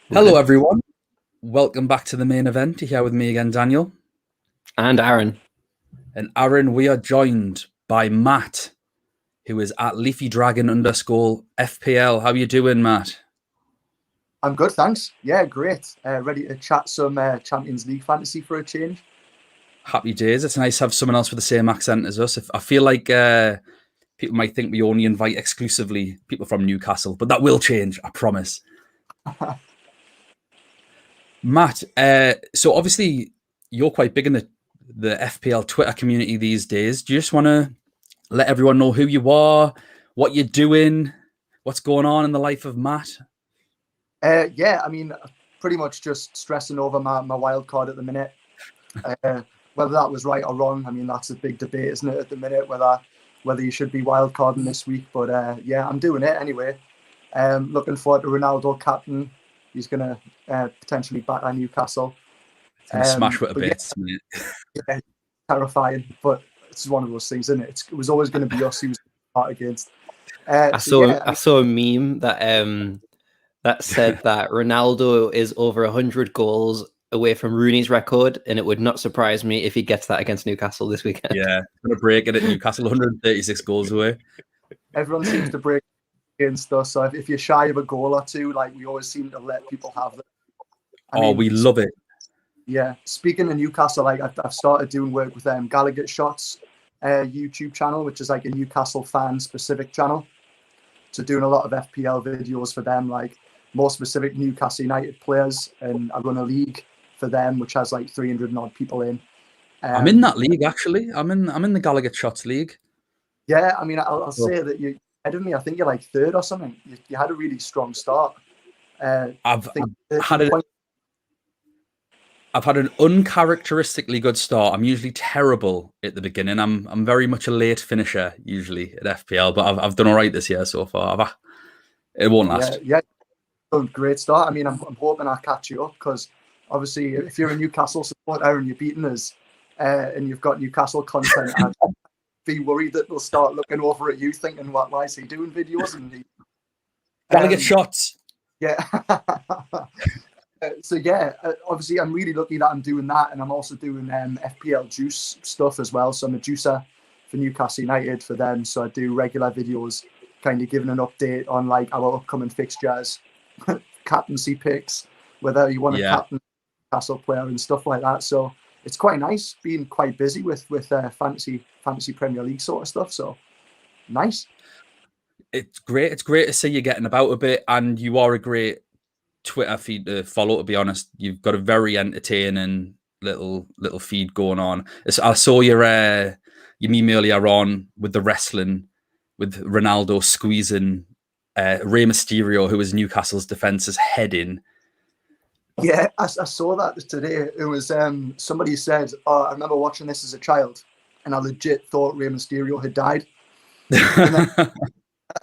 Hello, everyone. Welcome back to the main event. You're here with me again, Daniel. And Aaron. And Aaron, we are joined by Matt, who is at @LeafyDragon_FPL. How are you doing, Matt? I'm good, thanks. Yeah, great. Ready to chat some Champions League fantasy for a change. Happy days. It's nice to have someone else with the same accent as us. I feel like people might think we only invite exclusively people from Newcastle, but that will change, I promise. Matt, so obviously you're quite big in the FPL Twitter community these days. Do you just want to let everyone know who you are, what you're doing, what's going on in the life of Matt? Yeah, I mean, pretty much just stressing over my wild card at the minute. Whether that was right or wrong, I mean, that's a big debate, isn't it, at the minute, whether you should be wild carding this week. But yeah, I'm doing it anyway. Looking forward to Ronaldo captain. He's going to potentially back at Newcastle. Smash with a bit. Yeah, terrifying, but it's one of those things, isn't it? It was always going to be us who was against. I saw a meme that that said that Ronaldo is over 100 goals away from Rooney's record, and it would not surprise me if he gets that against Newcastle this weekend. Yeah, going to break it at Newcastle, 136 goals away. Everyone seems to break against us, so if you're shy of a goal or two, like, we always seem to let people have them. I mean, we love it. Yeah, speaking of Newcastle, like, I've started doing work with them Gallagher Shots YouTube channel, which is like a Newcastle fan specific channel. So doing a lot of FPL videos for them, like more specific Newcastle United players, and I run a league for them which has like 300 and odd people in. I'm in that league, actually. I'm in the Gallagher Shots league. Yeah, I mean, I'll say that you're ahead of me. I think you're like third or something. You had a really strong start. I've had an uncharacteristically good start. I'm usually terrible at the beginning. I'm very much a late finisher usually at FPL, but I've done all right this year so far. It won't last. Yeah, great start. I mean, I'm hoping I catch you up, because obviously if you're a Newcastle supporter and you're beating us and you've got Newcastle content, I'd be worried that they'll start looking over at you thinking, why is he doing videos? And Gallagher Shots. Yeah. So yeah, obviously I'm really lucky that I'm doing that, and I'm also doing FPL juice stuff as well. So I'm a juicer for Newcastle United for them. So I do regular videos, kind of giving an update on like our upcoming fixtures, captaincy picks, whether you want to captain Newcastle player and stuff like that. So it's quite nice being quite busy with fantasy Premier League sort of stuff. So nice. It's great. It's great to see you getting about a bit, and you are a great Twitter feed to follow, to be honest. You've got a very entertaining little feed going on. I saw your meme earlier on with the wrestling, with Ronaldo squeezing Rey Mysterio, who was Newcastle's defense's head in. Yeah, I saw that today. It was somebody said, I remember watching this as a child, and I legit thought Rey Mysterio had died. And then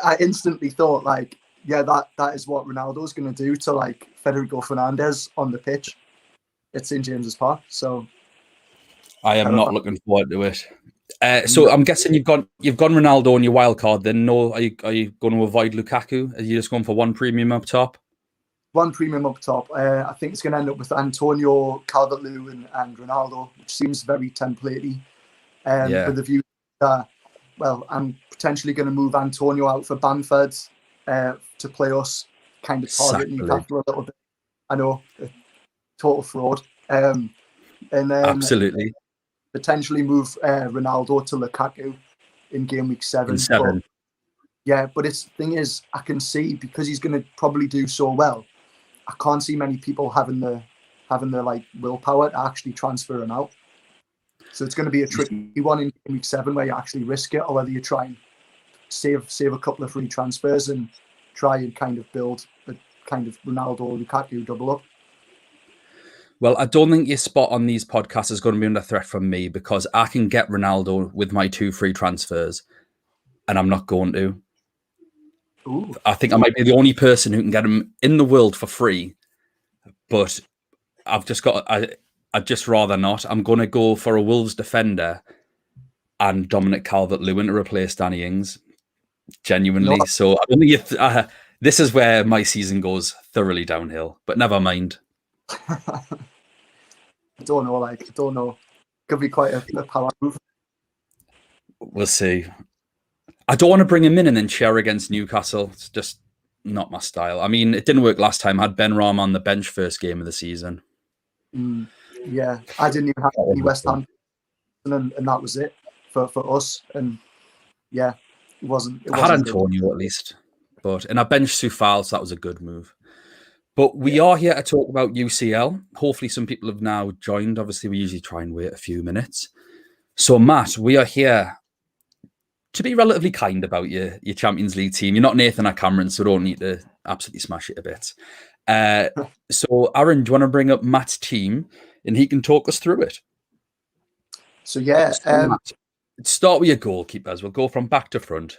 I instantly thought, like, yeah, that is what Ronaldo's going to do to like Federico Fernandez on the pitch at St. James's Park. So I am not looking forward to it. So I'm guessing you've gone Ronaldo on your wild card. Then no, are you going to avoid Lukaku? Are you just going for one premium up top? One premium up top. I think it's going to end up with Antonio, Calvert-Lewin, and Ronaldo, which seems very templatey. With the view that, well, I'm potentially going to move Antonio out for Bamford to play us, kind of target Newcastle a little bit. I know, total fraud. And then absolutely potentially move Ronaldo to Lukaku in game week 7. But the thing is, I can see, because he's going to probably do so well, I can't see many people having the like willpower to actually transfer him out. So it's going to be a tricky one in game week 7, where you actually risk it, or whether you try and save a couple of free transfers and try and kind of build a kind of Ronaldo Lukaku double up. Well, I don't think your spot on these podcasts is going to be under threat from me, because I can get Ronaldo with my 2 free transfers, and I'm not going to. Ooh. I think I might be the only person who can get him in the world for free, but I'd just rather not. I'm going to go for a Wolves defender and Dominic Calvert-Lewin to replace Danny Ings. Genuinely. No. So I don't think This is where my season goes thoroughly downhill, but never mind. I don't know. Could be quite a power move. We'll see. I don't want to bring him in and then share against Newcastle. It's just not my style. I mean, it didn't work last time. I had Ben Ram on the bench first game of the season. Yeah, I didn't even have any West Ham, and that was it for us. And yeah, it wasn't. I had Antonio at least, and I benched Soufal, so that was a good move. But we are here to talk about UCL. Hopefully some people have now joined. Obviously, we usually try and wait a few minutes. So, Matt, we are here to be relatively kind about your Champions League team. You're not Nathan or Cameron, so don't need to absolutely smash it a bit. So, Aaron, do you want to bring up Matt's team and he can talk us through it? So, yeah. Matt, start with your goalkeepers. We'll go from back to front.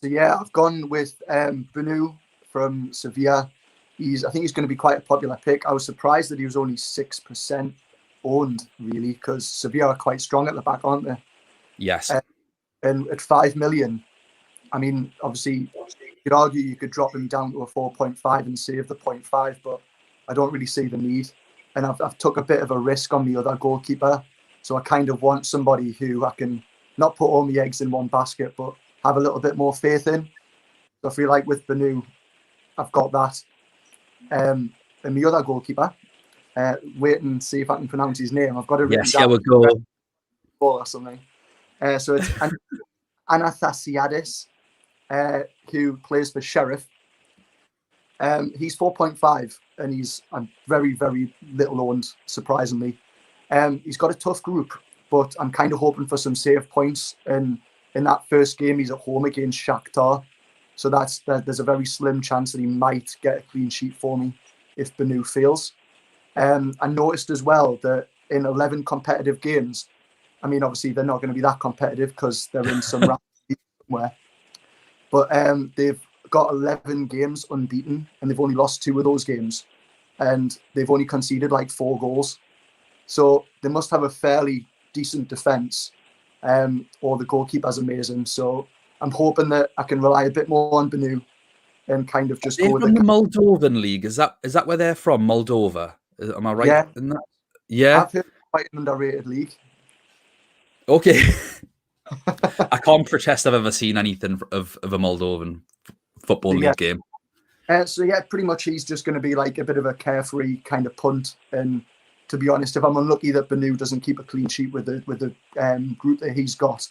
So, yeah, I've gone with Banu from Sevilla. I think he's going to be quite a popular pick. I was surprised that he was only 6% owned, really, because Sevilla are quite strong at the back, aren't they? Yes. And at 5 million, I mean, obviously, you could argue you could drop him down to a 4.5 and save the 0.5, but I don't really see the need. And I've took a bit of a risk on the other goalkeeper. So I kind of want somebody who I can not put all my eggs in one basket, but have a little bit more faith in. So I feel like with Banu, I've got that. And the other goalkeeper, wait and see if I can pronounce his name. I've got it written down. Yeah, we'll go. Or something. So it's Anathasiadis, who plays for Sheriff. He's 4.5, and he's very, very little owned, surprisingly. He's got a tough group, but I'm kind of hoping for some save points. And in that first game, he's at home against Shakhtar. So there's a very slim chance that he might get a clean sheet for me if Banu fails. I noticed as well that in 11 competitive games, I mean, obviously they're not going to be that competitive because they're in some round somewhere. But they've got 11 games unbeaten, and they've only lost 2 of those games, and they've only conceded like 4 goals. So they must have a fairly decent defense, or the goalkeeper's amazing. So I'm hoping that I can rely a bit more on Banu and kind of just go with from the Moldovan league. Is that where they're from? Moldova? Am I right? Yeah. In that? Yeah. I've heard it's quite an underrated league. Okay. I can't protest I've ever seen anything of a Moldovan football league game. So yeah, pretty much he's just going to be like a bit of a carefree kind of punt. And to be honest, if I'm unlucky that Banu doesn't keep a clean sheet with the group that he's got,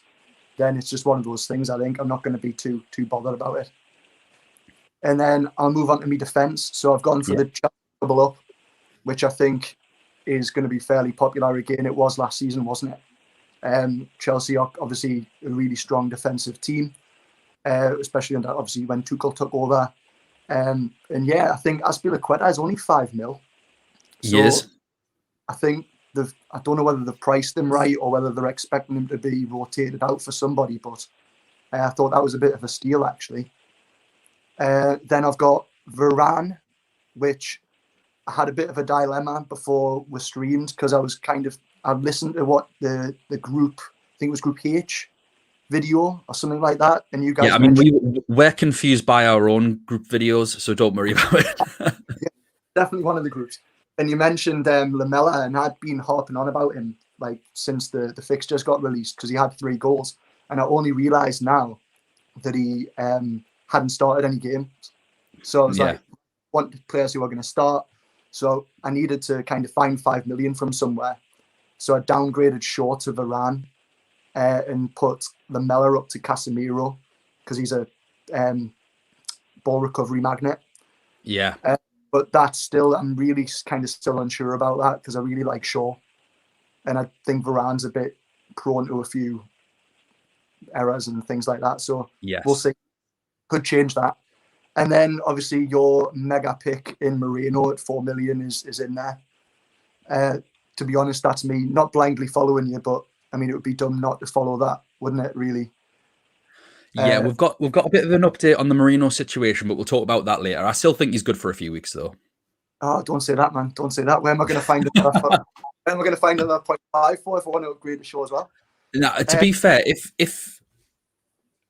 then it's just one of those things. I think I'm not going to be too bothered about it. And then I'll move on to my defence. So I've gone for the double up, which I think is going to be fairly popular again. It was last season, wasn't it? Chelsea are obviously a really strong defensive team, especially obviously when Tuchel took over. And yeah, I think Azpilicueta is only 5 mil. So yes. I think I don't know whether they've priced him right or whether they're expecting him to be rotated out for somebody, but I thought that was a bit of a steal, actually. Then I've got Varane, which I had a bit of a dilemma before we streamed because I listened to what the group, I think it was Group H video or something like that, and you guys. Yeah, I mean we're confused by our own group videos, so don't worry about it. Yeah, definitely one of the groups. And you mentioned Lamela, and I'd been harping on about him like since the fixtures got released because he had 3 goals, and I only realised now that he hadn't started any games. So I was like, want players who are going to start. So I needed to kind of find 5 million from somewhere. So I downgraded Shaw to Varane and put Lamela up to Casemiro because he's a ball recovery magnet. Yeah. But I'm really kind of still unsure about that because I really like Shaw. And I think Varane's a bit prone to a few errors and things like that. So we'll see. Could change that. And then obviously your mega pick in Moreno at 4 million is in there. To be honest, that's me not blindly following you, but I mean it would be dumb not to follow that, wouldn't it? Really. Yeah, we've got a bit of an update on the Moreno situation, but we'll talk about that later. I still think he's good for a few weeks, though. Oh, don't say that, man! Don't say that. Where am I going to find another? Where am I going to find another 0.5 for if I want to upgrade the Show as well? Now, to be fair, if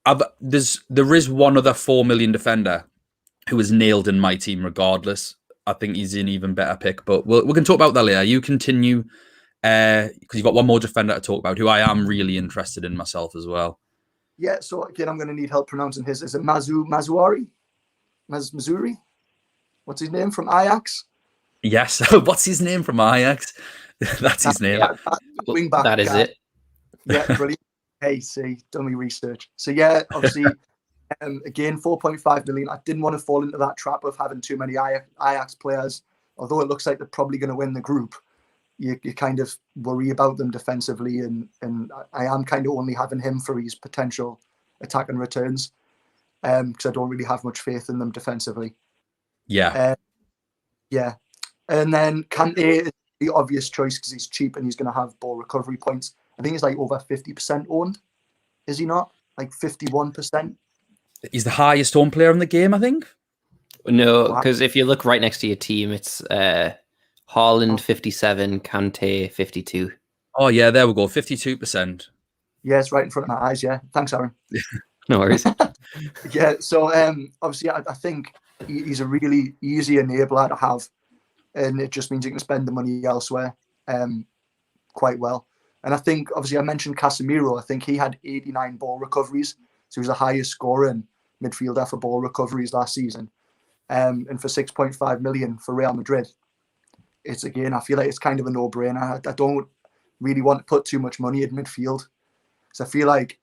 there is one other 4 million defender who was nailed in my team regardless. I think he's an even better pick, but we can talk about that later. You continue, because you've got one more defender to talk about, who I am really interested in myself as well. Yeah, so again, I'm going to need help pronouncing his. Is it Mazuri? What's his name from Ajax? Yes. What's his name from Ajax? That's his name. Yeah. Wing back. That is it. Yeah, brilliant. Hey, see, done me research. So yeah, obviously, again, 4.5 million. I didn't want to fall into that trap of having too many Ajax players. Although it looks like they're probably going to win the group, you kind of worry about them defensively, and I am kind of only having him for his potential attack and returns, because I don't really have much faith in them defensively. Yeah. Yeah. And then Kante is the obvious choice because he's cheap and he's going to have ball recovery points. I think he's like over 50% owned. Is he not? Like 51%? He's the highest owned player in the game, I think. No, because if you look right next to your team, it's Haaland 57, Kante 52. Oh, yeah, there we go. 52%. Yeah, it's right in front of my eyes. Yeah. Thanks, Aaron. No worries. Yeah. So obviously, I think he's a really easy enabler to have. And it just means you can spend the money elsewhere quite well. And I think, obviously, I mentioned Casemiro. I think he had 89 ball recoveries. So he was the highest scoring midfielder for ball recoveries last season. And for 6.5 million for Real Madrid, it's, again, I feel like it's kind of a no-brainer. I don't really want to put too much money in midfield. So I feel like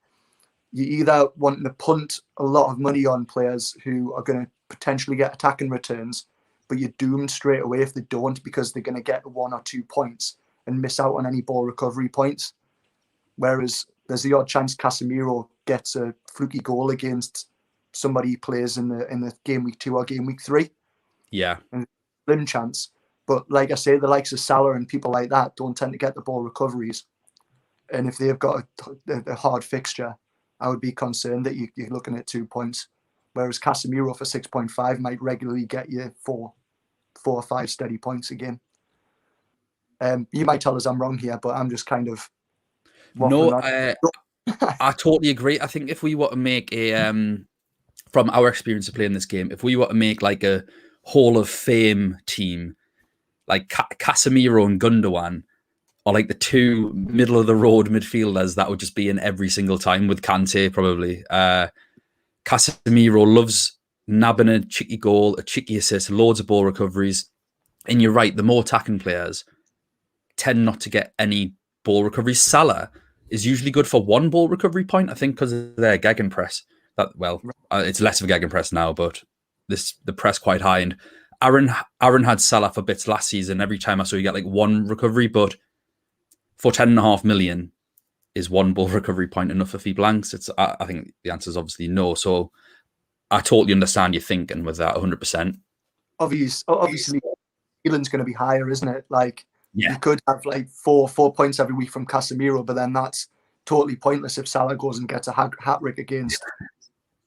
you either want to punt a lot of money on players who are going to potentially get attacking returns, but you're doomed straight away if they don't, because they're going to get 1 or 2 points and miss out on any ball recovery points. Whereas there's the odd chance Casemiro gets a fluky goal against somebody he plays in the game week 2 or game week 3. Yeah. And slim chance. But like I say, the likes of Salah and people like that don't tend to get the ball recoveries. And if they've got a hard fixture, I would be concerned that you're looking at 2 points. Whereas Casemiro for 6.5 might regularly get you 4 or 5 steady points again. You might tell us I'm wrong here, but I'm just kind of... No, I totally agree. I think if we were to make a, from our experience of playing this game, if we were to make like a Hall of Fame team, like Casemiro and Gundogan, or like the 2 middle of the road midfielders, that would just be in every single time, with Kante probably. Casemiro loves nabbing a cheeky goal, a cheeky assist, loads of ball recoveries. And you're right, the more attacking players tend not to get any ball recoveries. Salah is usually good for 1 ball recovery point, I think, because of their gegenpress. It's less of a gegenpress now, but the press quite high. And Aaron had Salah for bits last season. Every time I saw you get like 1 recovery, but for 10.5 million, is 1 ball recovery point enough for fee blanks? I think the answer is obviously no. So I totally understand your thinking with that 100%. Obviously, England's going to be higher, isn't it? Like, yeah. You could have like 4 points every week from Casemiro, but then that's totally pointless if Salah goes and gets a hat-trick against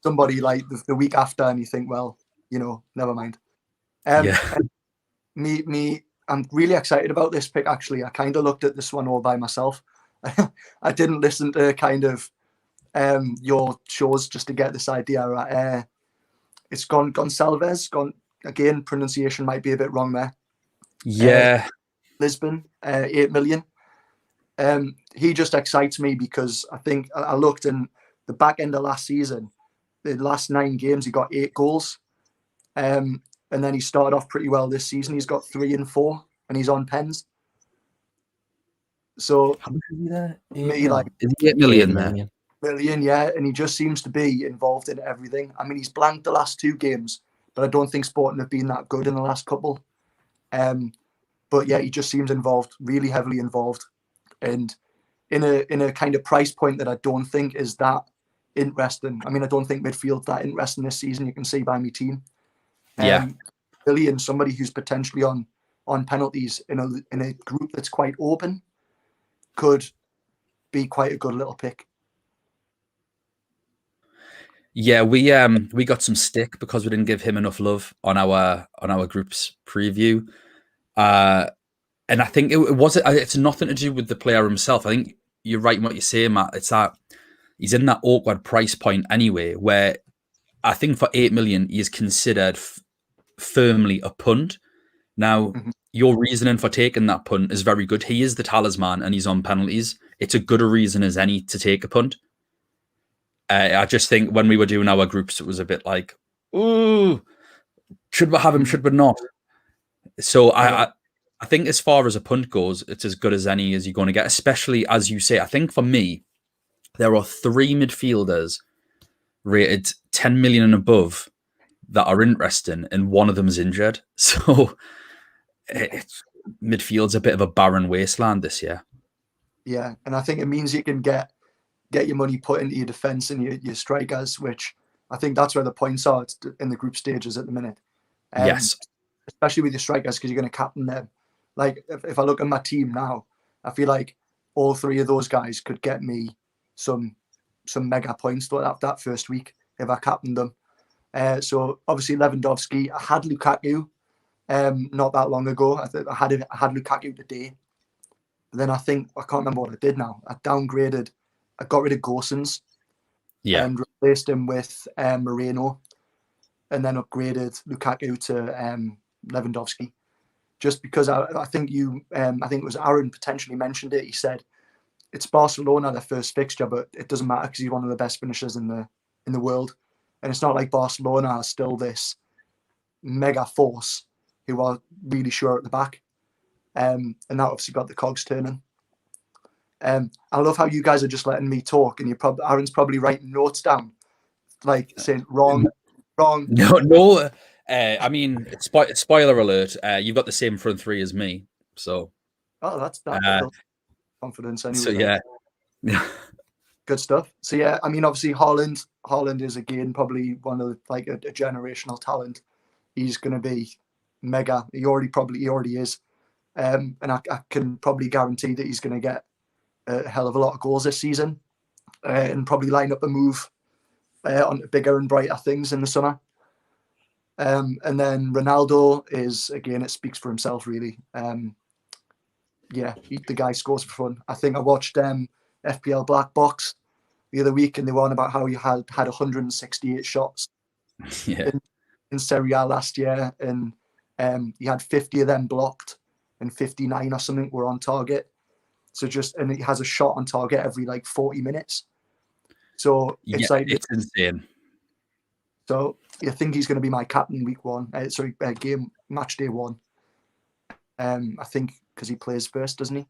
somebody like the week after, and you think, well, never mind. I'm really excited about this pick, actually. I kind of looked at this one all by myself. I didn't listen to kind of your shows just to get this idea. It's Gonçalves. Again, pronunciation might be a bit wrong there. Yeah. Lisbon, 8 million. He just excites me because I think I looked in the back end of last season, the last 9 games, he got 8 goals. And then he started off pretty well this season. He's got 3 and 4, and he's on pens. So how much is he there? Is he 8 million there? Million, yeah. And he just seems to be involved in everything. I mean, he's blanked the last 2 games, but I don't think Sporting have been that good in the last couple. But yeah, he just seems involved, really heavily involved, and in a kind of price point that I don't think is that interesting. I mean, I don't think midfield's that interesting this season. You can see by my team. Billion, somebody who's potentially on penalties in a group that's quite open, could be quite a good little pick. Yeah, we got some stick because we didn't give him enough love on our group's preview. And I think it's nothing to do with the player himself. I think you're right in what you say, Matt. It's that he's in that awkward price point anyway, where I think for 8 million, he is considered firmly a punt. Now, your reasoning for taking that punt is very good. He is the talisman and he's on penalties. It's a good a reason as any to take a punt. I just think when we were doing our groups, it was a bit like, ooh, should we have him? Should we not? So I think as far as a punt goes, it's as good as any as you're going to get, especially as you say. I think for me, there are 3 midfielders rated 10 million and above that are interesting, and one of them is injured. So midfield's a bit of a barren wasteland this year. Yeah, and I think it means you can get your money put into your defence and your strikers, which I think that's where the points are in the group stages at the minute. Yes. Especially with your strikers, because you're going to captain them. Like, if I look at my team now, I feel like all 3 of those guys could get me some mega points that first week if I captained them. So obviously Lewandowski, I had Lukaku not that long ago. I had Lukaku today. But then I can't remember what I did now. I got rid of Gosens and replaced him with Moreno, and then upgraded Lukaku to Lewandowski. Just because I think it was Aaron potentially mentioned it. He said it's Barcelona, their first fixture, but it doesn't matter because he's one of the best finishers in the world. And it's not like Barcelona are still this mega force who are really sure at the back. And that obviously got the cogs turning. I love how you guys are just letting me talk, and Aaron's probably writing notes down, like saying wrong. No. I mean, spoiler alert. You've got the same front 3 as me, so. Oh, that's confidence anyway. So yeah. Good stuff. So yeah, I mean, obviously Haaland is again probably one of a generational talent. He's going to be mega. He already is, and I can probably guarantee that he's going to get a hell of a lot of goals this season, and probably line up a move on bigger and brighter things in the summer. And then Ronaldo is, again, it speaks for himself really. The guy scores for fun. I think I watched FPL Black Box the other week, and they were on about how he had 168 shots in Serie A last year, and he had 50 of them blocked and 59 or something were on target. So and he has a shot on target every 40 minutes. So it's insane. So I think he's going to be my captain week 1. Match day 1. I think because he plays first, doesn't he?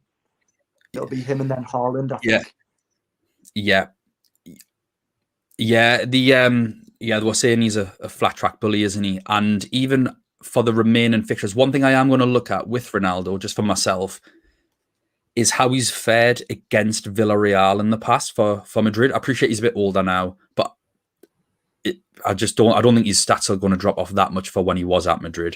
It'll be him and then Haaland, I think. Yeah. They were saying he's a flat track bully, isn't he? And even for the remaining fixtures, one thing I am going to look at with Ronaldo, just for myself, is how he's fared against Villarreal in the past for Madrid. I appreciate he's a bit older now, but I don't think his stats are going to drop off that much for when he was at Madrid.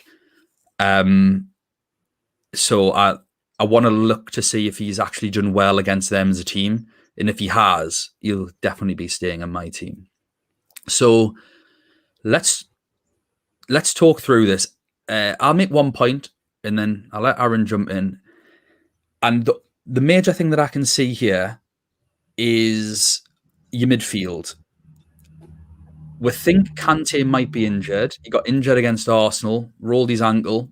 So I want to look to see if he's actually done well against them as a team. And if he has, he'll definitely be staying on my team. So let's talk through this. I'll make one point and then I'll let Aaron jump in. And the major thing that I can see here is your midfield. We think Kante might be injured. He got injured against Arsenal, rolled his ankle,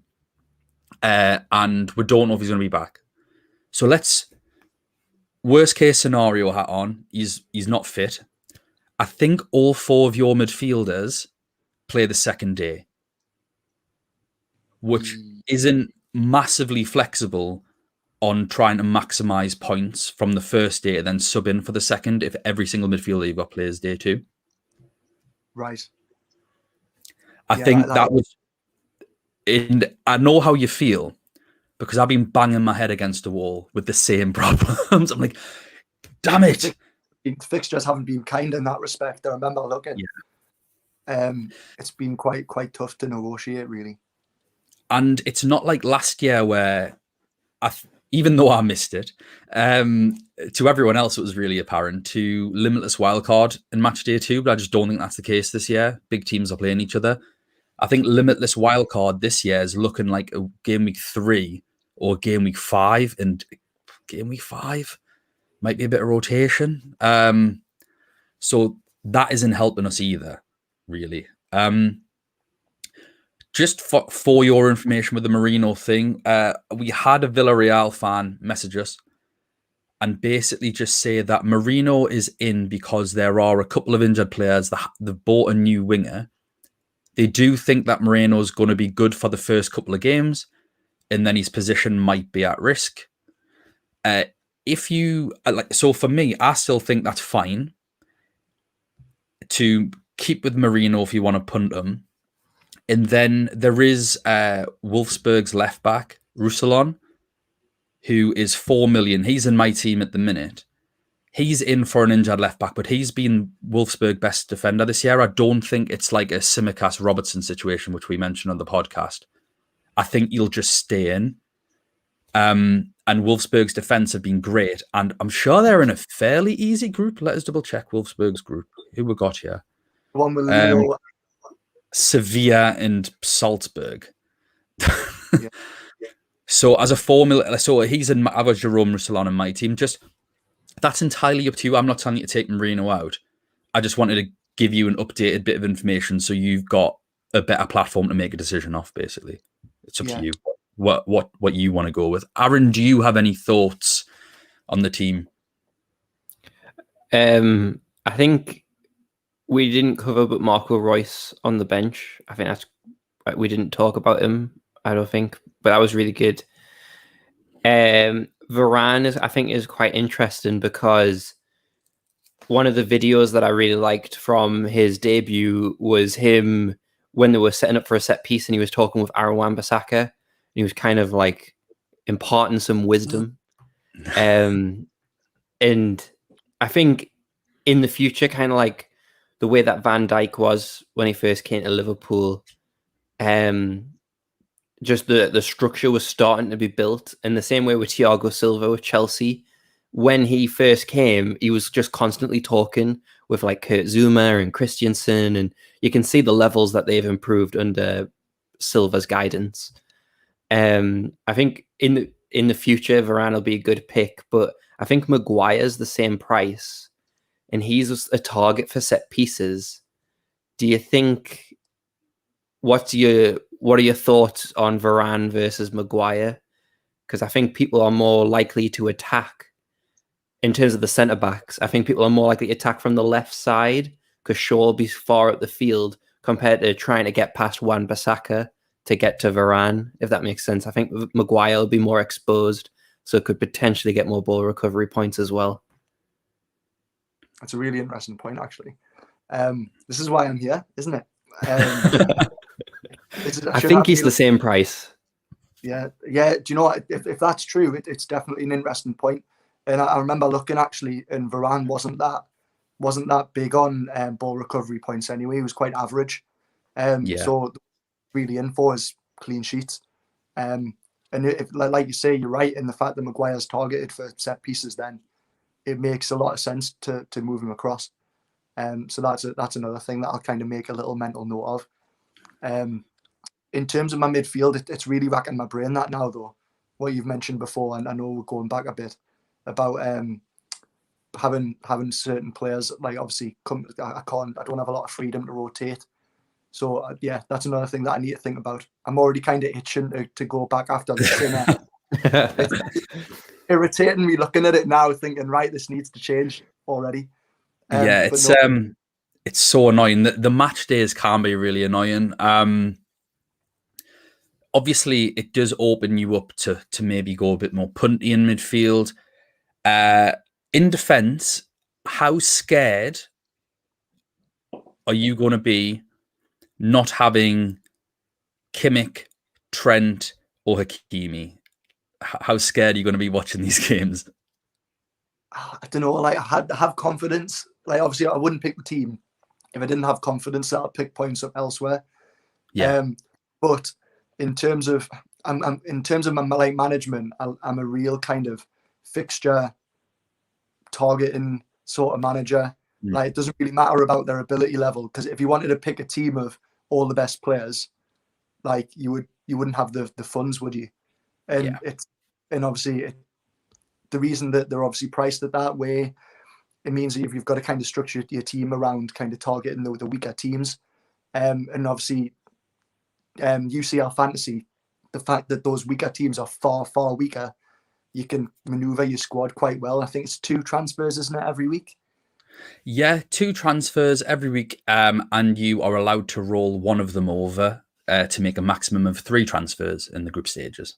and we don't know if he's going to be back. So worst case scenario hat on. He's not fit. I think all 4 of your midfielders play the second day, which isn't massively flexible on trying to maximize points from the first day and then sub in for the second if every single midfielder you've got plays day 2. Right. I think that was... And I know how you feel because I've been banging my head against the wall with the same problems. I'm like, damn it. The fixtures haven't been kind in that respect. I remember looking. Yeah. It's been quite tough to negotiate, really. And it's not like last year where, even though I missed it, to everyone else it was really apparent, to limitless wildcard in match day 2, but I just don't think that's the case this year. Big teams are playing each other. I think limitless wildcard this year is looking like a game week 3 or game week 5, and game week 5 might be a bit of rotation. So that isn't helping us either. really. Just for your information with the Merino thing, we had a Villarreal fan message us and basically just say that Merino is in because there are a couple of injured players that they've bought a new winger. They do think that Moreno's going to be good for the first couple of games, and then his position might be at risk. If you so for me, I still think that's fine to keep with Merino if you want to punt him. And then there is Wolfsburg's left back, Roussillon, who is 4 million. He's in my team at the minute. He's in for an injured left back, but he's been Wolfsburg best defender this year. I don't think it's like a Simicast Robertson situation, which we mentioned on the podcast. I think he'll just stay in. And Wolfsburg's defense have been great. And I'm sure they're in a fairly easy group. Let us double check Wolfsburg's group. Who we got here? One with Leo. Sevilla and Salzburg. Yeah. So as a formula, so he's in. I've got Jerome Roussillon in my team. Just that's entirely up to you. I'm not telling you to take Merino out. I just wanted to give you an updated bit of information so you've got a better platform to make a decision off. Basically, it's up to you. What you want to go with. Aaron, do you have any thoughts on the team? I think we didn't cover but Marco Reus on the bench. I think we didn't talk about him, I don't think, but that was really good. Varane I think is quite interesting because one of the videos that I really liked from his debut was him when they were setting up for a set piece and he was talking with Aaron Wan-Bissaka. He was kind of like imparting some wisdom. And I think in the future, kind of like the way that Van Dijk was when he first came to Liverpool, just the structure was starting to be built in the same way with Thiago Silva with Chelsea. When he first came, he was just constantly talking with like Kurt Zuma and Christensen, and you can see the levels that they've improved under Silva's guidance. I think in the future, Varane will be a good pick, but I think Maguire's the same price, and he's a target for set pieces. Do you think? What are your thoughts on Varane versus Maguire? Because I think people are more likely to attack in terms of the centre backs. I think people are more likely to attack from the left side because Shaw will be far up the field compared to trying to get past Wan-Bissaka to get to Varane, if that makes sense. I think Maguire will be more exposed, so it could potentially get more ball recovery points as well. That's a really interesting point, actually. This is why I'm here, isn't it? I think he's the same price. Yeah. Do you know what? If that's true, it's definitely an interesting point. And I remember looking actually, and Varane wasn't that big on ball recovery points anyway. He was quite average. So really in for his clean sheets. And if, like you say, you're right in the fact that Maguire's targeted for set pieces, then it makes a lot of sense to move him across. So that's another thing that I'll kind of make a little mental note of. In terms of my midfield, it's really racking my brain that now though. What you've mentioned before, and I know we're going back a bit about having certain players like obviously I don't have a lot of freedom to rotate. So yeah, that's another thing that I need to think about. I'm already kind of itching to go back after this. It's irritating me looking at it now, thinking right, this needs to change already. It's so annoying. The match days can be really annoying. Obviously, it does open you up to maybe go a bit more punty in midfield. In defence, how scared are you going to be not having Kimmich, Trent, or Hakimi? How scared are you going to be watching these games? I don't know. Like I have confidence. Like obviously, I wouldn't pick the team if I didn't have confidence that I'd pick points up elsewhere. Yeah. But in terms of my like management, I'm a real kind of fixture targeting sort of manager. Like it doesn't really matter about their ability level, because if you wanted to pick a team of all the best players, like you wouldn't have the funds, would you? And obviously the reason that they're obviously priced at that way, it means that you've got to kind of structure your team around kind of targeting the weaker teams. And obviously UCL fantasy, the fact that those weaker teams are far, far weaker, you can maneuver your squad quite well. I think it's 2 transfers, isn't it, every week? Yeah, 2 transfers every week, and you are allowed to roll one of them over to make a maximum of 3 transfers in the group stages.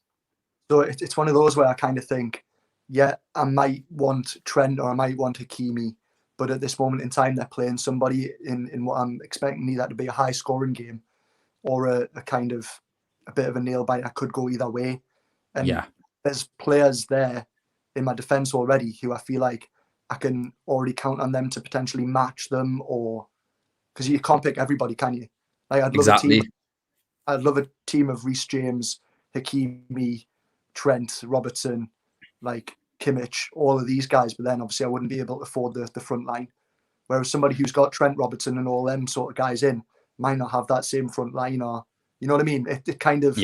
So it's one of those where I kind of think, yeah, I might want Trent or I might want Hakimi, but at this moment in time, they're playing somebody in what I'm expecting either to be a high-scoring game or a kind of a bit of a nail-biter. Could go either way. And there's players there in my defence already who I feel like I can already count on them to potentially match them, or because you can't pick everybody, can you? Like I'd love a team of Reece James, Hakimi, Trent, Robertson, like Kimmich, all of these guys. But then obviously I wouldn't be able to afford the front line. Whereas somebody who's got Trent, Robertson, and all them sort of guys in might not have that same front line, or you know what I mean? It kind of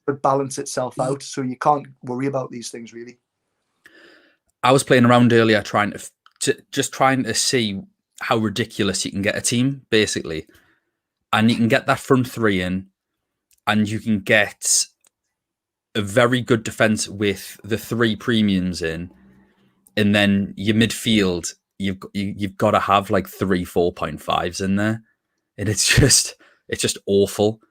would balance itself out, so you can't worry about these things really. I was playing around earlier trying to see how ridiculous you can get a team, basically. And you can get that front 3 in, and you can get a very good defense with the 3 premiums in, and then your midfield, you've got to have like 3 4.5s in there, and it's just awful.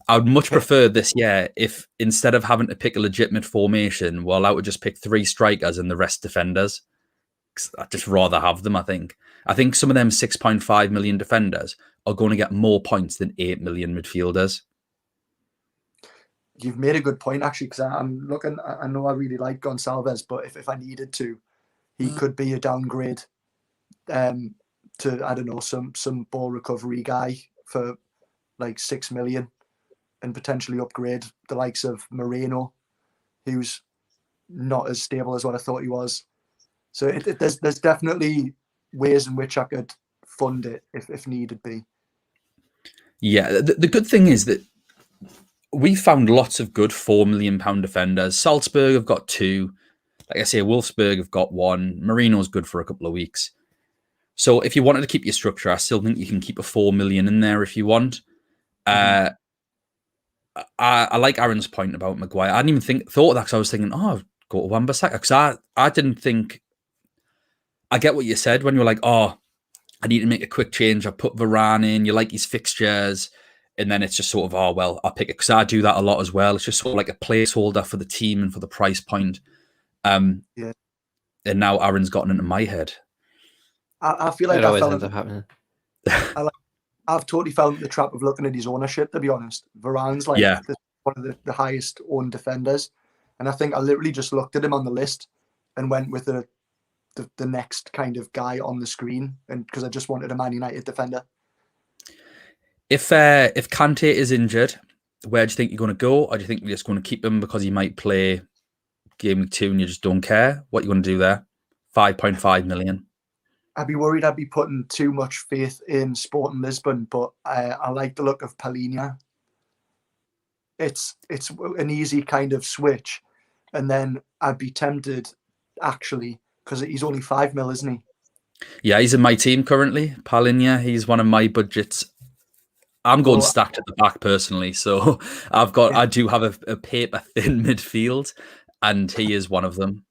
I would much prefer this year if instead of having to pick a legitimate formation, we're allowed to just pick 3 strikers and the rest defenders. I'd just rather have them. I think some of them 6.5 million defenders are going to get more points than 8 million midfielders. You've made a good point, actually, because I'm looking. I know I really like Gonçalves, but if I needed to, he could be a downgrade to, I don't know, some ball recovery guy for like 6 million, and potentially upgrade the likes of Moreno, who's not as stable as what I thought he was. So there's definitely ways in which I could fund it if needed be. Yeah, the good thing is that we found lots of good £4 million defenders. Salzburg have got 2. Like I say, Wolfsburg have got 1. Marino's good for a couple of weeks. So if you wanted to keep your structure, I still think you can keep a 4 million in there if you want. I like Aaron's point about Maguire. I didn't even thought of that because I was thinking, I'll go to Wan-Bissaka, because I didn't think. I get what you said when you were like, I need to make a quick change. I put Varane in. You like his fixtures. And then it's just sort of, I'll pick it. Because I do that a lot as well. It's just sort of like a placeholder for the team and for the price point. And now Aaron's gotten into my head. I feel like it always ends up happening. I've totally fell into the trap of looking at his ownership, to be honest. Varane's like one of the highest owned defenders. And I think I literally just looked at him on the list and went with the next kind of guy on the screen, and because I just wanted a Man United defender. If Kante is injured, where do you think you're going to go? Or do you think you're just going to keep him because he might play game week 2 and you just don't care? What you going to do there? 5.5 million. I'd be worried I'd be putting too much faith in Sporting Lisbon, but I like the look of Palhinha. It's an easy kind of switch, and then I'd be tempted, actually, because he's only 5 mil, isn't he? Yeah, he's in my team currently. Palhinha, he's one of my budgets. I'm going stacked at the back personally, so I do have a paper thin midfield, and he is one of them.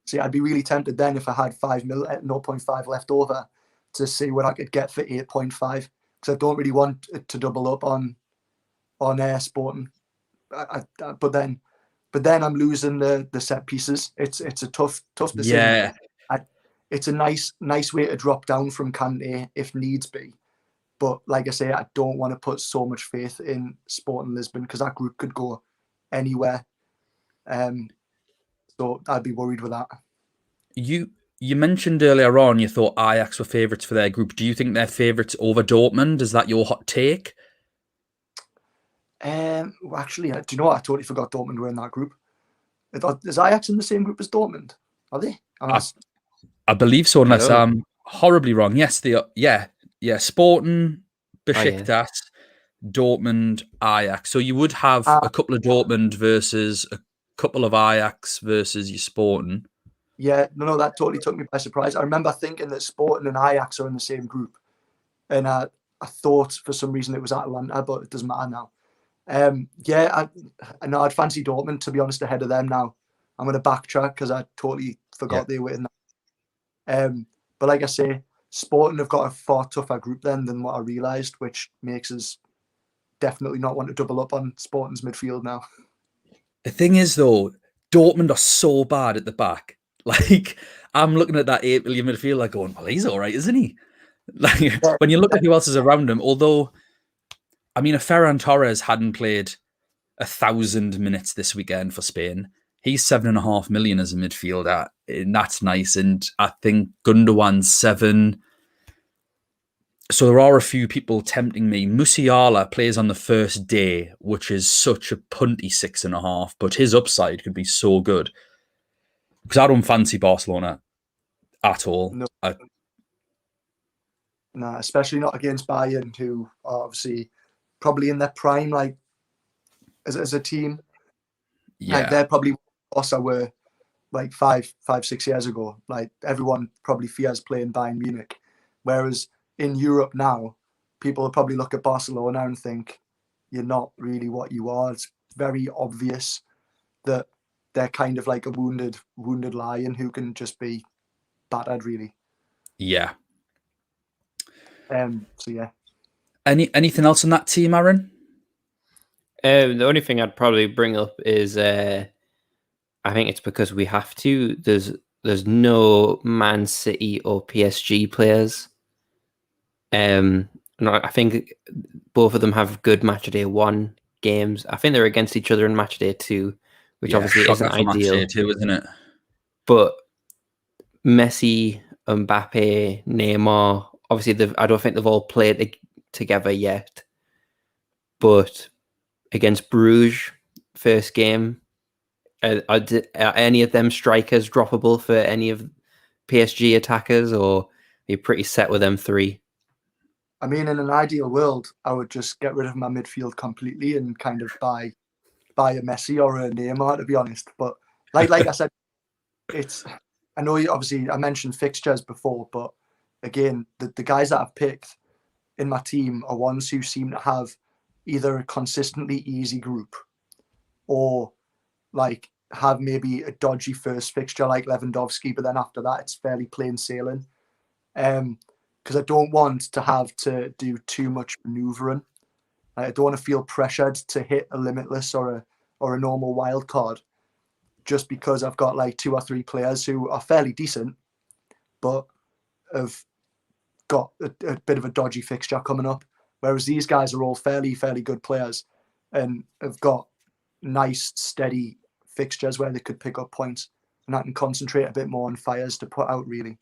See, I'd be really tempted then if I had 5 mil at 0.5 left over to see what I could get for 8.5, because I don't really want it to double up on Sporting. But then I'm losing the set pieces. It's a tough decision. Yeah. It's a nice way to drop down from Kante if needs be. But like I say, I don't want to put so much faith in Sporting Lisbon because that group could go anywhere. So I'd be worried with that. You mentioned earlier on you thought Ajax were favourites for their group. Do you think they're favourites over Dortmund? Is that your hot take? Actually, do you know what? I totally forgot Dortmund were in that group. Is Ajax in the same group as Dortmund? Are they? I believe so, unless I'm horribly wrong. Yes, they are. Yeah. Sporting, Besiktas, Dortmund, Ajax. So you would have a couple of Dortmund versus a couple of Ajax versus your Sporting. Yeah, that totally took me by surprise. I remember thinking that Sporting and Ajax are in the same group, and I thought for some reason it was Atalanta, but it doesn't matter now. I know I'd fancy Dortmund, to be honest, ahead of them now. I'm going to backtrack because I totally forgot they were in that. But like I say, Sporting have got a far tougher group then than what I realised, which makes us definitely not want to double up on Sporting's midfield now. The thing is, though, Dortmund are so bad at the back. Like, I'm looking at that 8 million midfielder going, well, he's all right, isn't he? Like, when you look at who else is around him, although, I mean, if Ferran Torres hadn't played 1,000 minutes this weekend for Spain, he's 7.5 million as a midfielder, and that's nice. And I think Gundogan's 7. So there are a few people tempting me. Musiala plays on the first day, which is such a punty 6.5, but his upside could be so good. Because I don't fancy Barcelona at all. No, especially not against Bayern, who are obviously probably in their prime, like as a team. Yeah, like, they're probably us I were like 5-6 years ago. Like, everyone probably fears playing Bayern Munich, whereas in Europe now, people will probably look at Barcelona and think you're not really what you are. It's very obvious that they're kind of like a wounded lion who can just be battered, really. Yeah. So yeah. Anything else on that team, Aaron? The only thing I'd probably bring up is I think it's because we have to. There's no Man City or PSG players. No, I think both of them have good match day 1 games. I think they're against each other in match day 2, which obviously isn't ideal. Match day 2, isn't it? But Messi, Mbappe, Neymar, obviously I don't think they've all played together yet. But against Bruges, first game, are any of them strikers droppable for any of PSG attackers, or are you pretty set with them 3? I mean, in an ideal world, I would just get rid of my midfield completely and kind of buy a Messi or a Neymar, to be honest. But like I said, I know obviously I mentioned fixtures before, but again, the guys that I've picked in my team are ones who seem to have either a consistently easy group or like have maybe a dodgy first fixture like Lewandowski, but then after that it's fairly plain sailing. Because I don't want to have to do too much maneuvering. I don't want to feel pressured to hit a limitless or a normal wild card just because I've got like 2 or 3 players who are fairly decent, but have got a bit of a dodgy fixture coming up. Whereas these guys are all fairly good players and have got nice, steady fixtures where they could pick up points, and I can concentrate a bit more on fires to put out, really.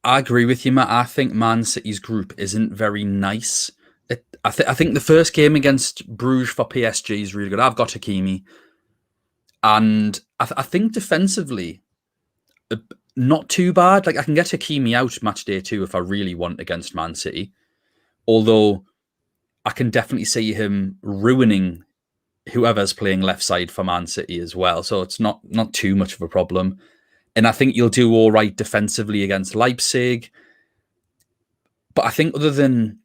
I agree with you, Matt. I think Man City's group isn't very nice. I think the first game against Bruges for PSG is really good. I've got Hakimi. And I think defensively, not too bad. Like, I can get Hakimi out match day 2 if I really want against Man City. Although I can definitely see him ruining whoever's playing left side for Man City as well. So it's not too much of a problem. And I think you'll do all right defensively against Leipzig. But I think other than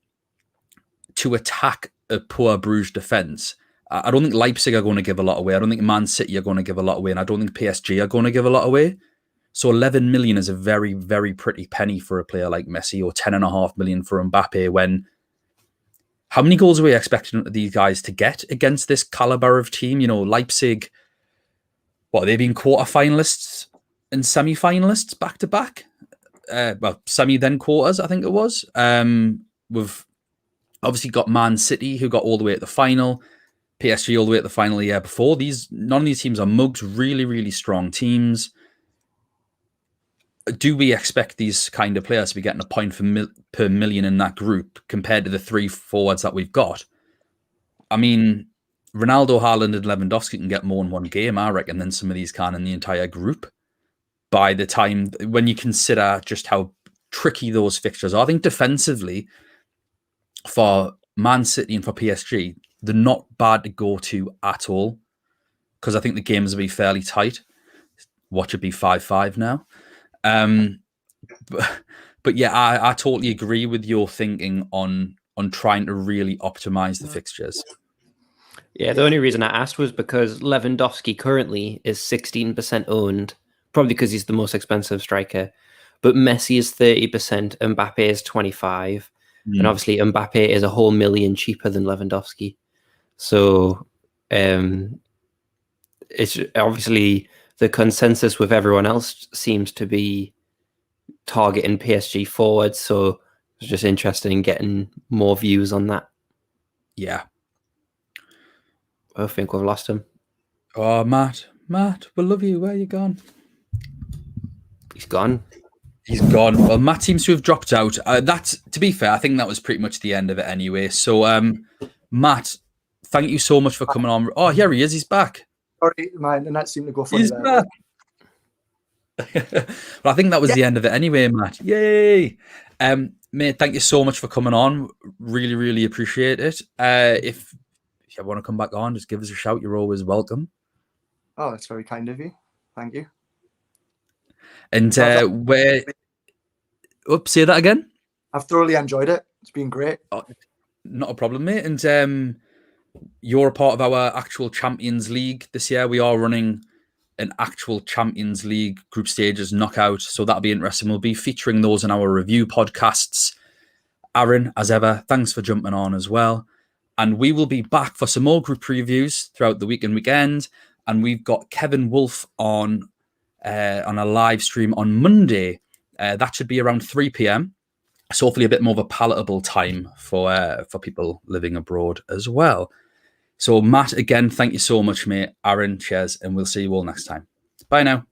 to attack a poor Bruges defence, I don't think Leipzig are going to give a lot away. I don't think Man City are going to give a lot away. And I don't think PSG are going to give a lot away. So 11 million is a very, very pretty penny for a player like Messi, or 10.5 million for Mbappe, when how many goals are we expecting these guys to get against this caliber of team? You know, Leipzig, they've been quarterfinalists and semi-finalists back to back. Semi then quarters, I think it was. We've obviously got Man City, who got all the way at the final. PSG all the way at the final the year before. None of these teams are mugs. Really, really strong teams. Do we expect these kind of players to be getting a point per million in that group compared to the 3 forwards that we've got? I mean, Ronaldo, Haaland, and Lewandowski can get more in one game, I reckon, than some of these can in the entire group. By the time, when you consider just how tricky those fixtures are, I think defensively for Man City and for PSG, they're not bad to go to at all, because I think the games will be fairly tight. Watch it be 5-5 now. But yeah, I totally agree with your thinking on trying to really optimize the fixtures. Yeah, the only reason I asked was because Lewandowski currently is 16% owned, probably because he's the most expensive striker. But Messi is 30%, Mbappe is 25%. And obviously Mbappe is a whole million cheaper than Lewandowski. So it's obviously the consensus with everyone else seems to be targeting PSG forward. So it's just interested in getting more views on that. Yeah. I think we've lost him. Oh, Matt, we love you. Where are you gone? He's gone. He's gone. Well, Matt seems to have dropped out. That's, to be fair, I think that was pretty much the end of it anyway. So, Matt, thank you so much for coming on. Oh, here he is. He's back. Sorry, my internet seemed to go funny He's there. back. Well, I think that was the end of it anyway, Matt. Yay! Mate, thank you so much for coming on. Really, really appreciate it. If you want to come back on, just give us a shout. You're always welcome. Oh, that's very kind of you. Thank you. And where... Oops, say that again? I've thoroughly enjoyed it. It's been great. Oh, not a problem, mate. And you're a part of our actual Champions League this year. We are running an actual Champions League group stages knockout, so that'll be interesting. We'll be featuring those in our review podcasts. Aaron, as ever, thanks for jumping on as well. And we will be back for some more group previews throughout the week and weekend. And we've got Kevin Wolf on a live stream on Monday. That should be around 3 p.m. So hopefully a bit more of a palatable time for people living abroad as well. So Matt, again, thank you so much, mate. Aaron, cheers, and we'll see you all next time. Bye now.